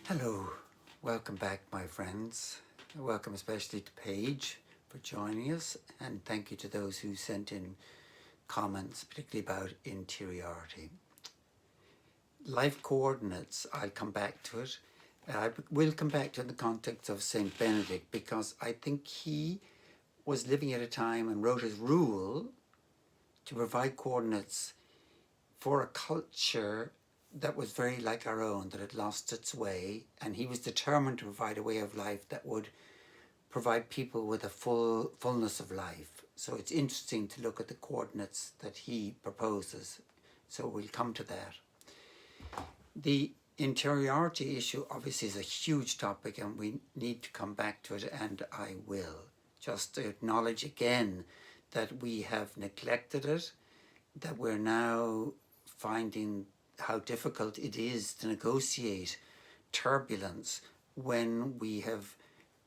Hello, welcome back, my friends. Welcome especially to Paige for joining us, and thank you to those who sent in comments, particularly about interiority. Life coordinates, I'll come back to it. I will come back to it in the context of St. Benedict because I think he was living at a time and wrote his rule to provide coordinates for a culture that was very like our own, that had lost its way, and he was determined to provide a way of life that would provide people with a fullness of life. So it's interesting to look at the coordinates that he proposes. So we'll come to that. The interiority issue obviously is a huge topic and we need to come back to it, and I will. Just to acknowledge again that we have neglected it, that we're now finding how difficult it is to negotiate turbulence when we have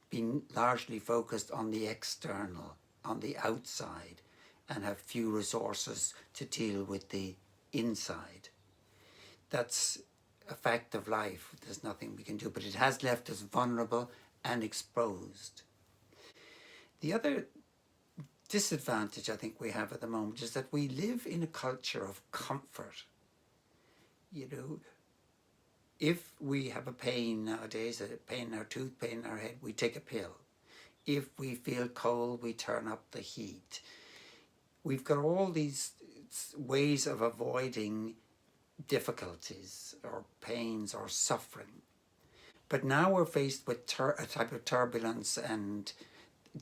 been largely focused on the external, on the outside, and have few resources to deal with the inside. That's a fact of life. There's nothing we can do, but it has left us vulnerable and exposed. The other disadvantage I think we have at the moment is that we live in a culture of comfort. You know, if we have a pain nowadays, a pain in our tooth, pain in our head, we take a pill. If we feel cold, we turn up the heat. We've got all these ways of avoiding difficulties or pains or suffering. But now we're faced with a type of turbulence and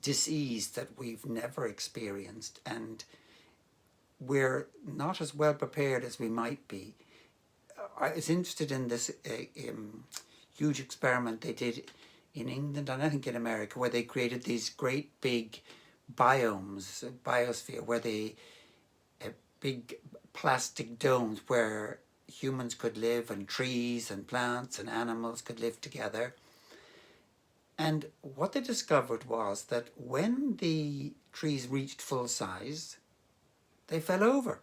dis-ease that we've never experienced, and we're not as well prepared as we might be. I was interested in this huge experiment they did in England and I think in America, where they created these great big biomes, a biosphere, where they big plastic domes where humans could live and trees and plants and animals could live together. And what they discovered was that when the trees reached full size, they fell over.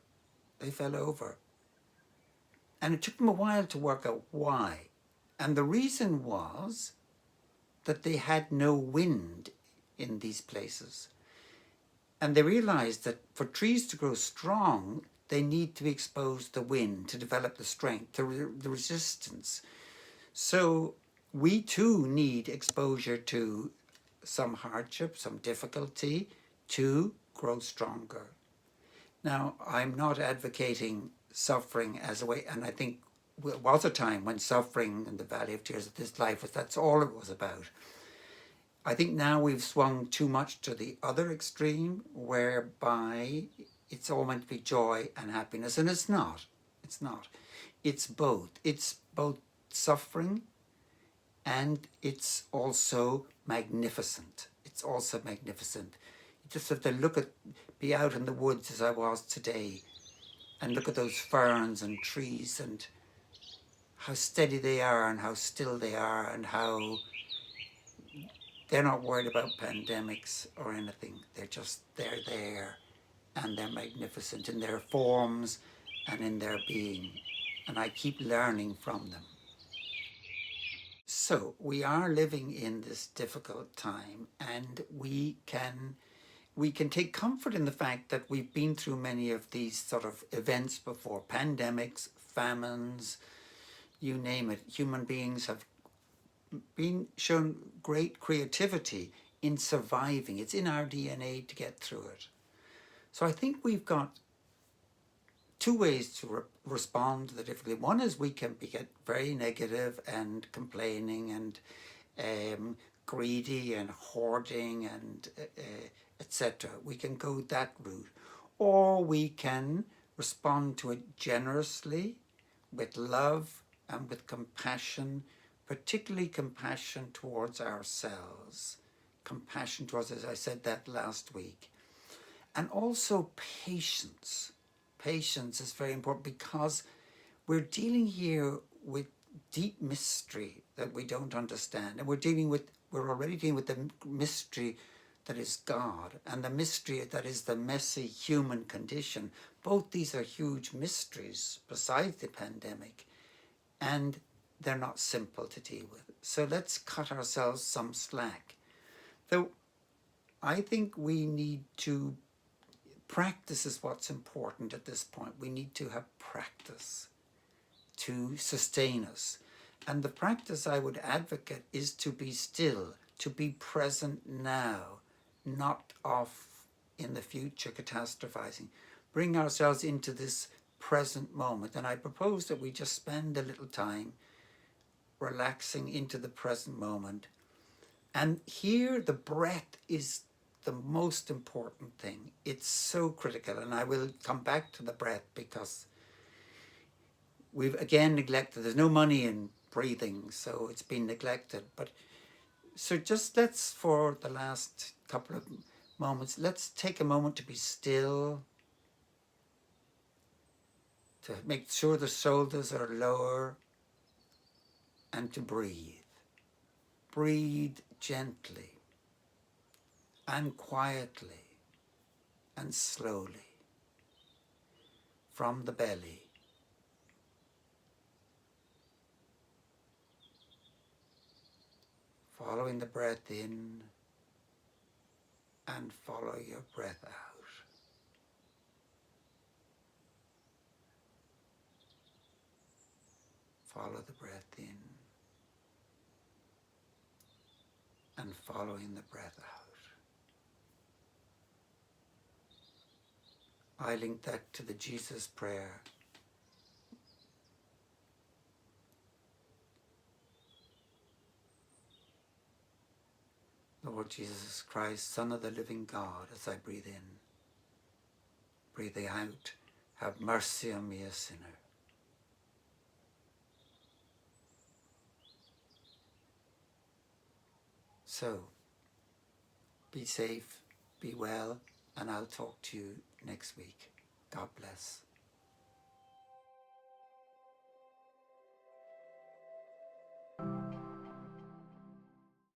They fell over. And it took them a while to work out why. And the reason was that they had no wind in these places. And they realized that for trees to grow strong, they need to be exposed to the wind to develop the strength, the resistance. So we too need exposure to some hardship, some difficulty to grow stronger. Now, I'm not advocating suffering as a way, and I think there was a time when suffering and the Valley of Tears of this life that's all it was about. I think now we've swung too much to the other extreme, whereby it's all meant to be joy and happiness, and it's not. It's not. It's both. It's both suffering and it's also magnificent. It's also magnificent. You just have to be out in the woods as I was today and look at those ferns and trees and how steady they are and how still they are and how they're not worried about pandemics or anything. They're there and they're magnificent in their forms and in their being. And I keep learning from them. So we are living in this difficult time, and we can take comfort in the fact that we've been through many of these sort of events before, pandemics, famines, you name it. Human beings have been shown great creativity in surviving. It's in our DNA to get through it. So I think we've got two ways to respond to the difficulty. One is we can get very negative and complaining and greedy and hoarding and etc. We can go that route. Or we can respond to it generously, with love and with compassion, particularly compassion towards ourselves. Compassion towards us, I said that last week. And also patience. Patience is very important because we're dealing here with deep mystery that we don't understand. And we're already dealing with the mystery that is God and the mystery that is the messy human condition. Both these are huge mysteries besides the pandemic, and they're not simple to deal with. So let's cut ourselves some slack. Though I think we need to practice is what's important at this point. We need to have practice to sustain us. And the practice I would advocate is to be still, to be present now, not off in the future catastrophizing. Bring ourselves into this present moment. And I propose that we just spend a little time relaxing into the present moment. And here the breath is the most important thing. It's so critical. And I will come back to the breath because we've again neglected. There's no money in breathing, so it's been neglected. But so just let's, for the last couple of moments, let's take a moment to be still, to make sure the shoulders are lower, and to breathe. Breathe gently and quietly and slowly from the belly. Following the breath in and follow your breath out. Follow the breath in and following the breath out. I link that to the Jesus prayer. Lord Jesus Christ, Son of the living God, as I breathe in, breathe out, have mercy on me, a sinner. So, be safe, be well, and I'll talk to you next week. God bless.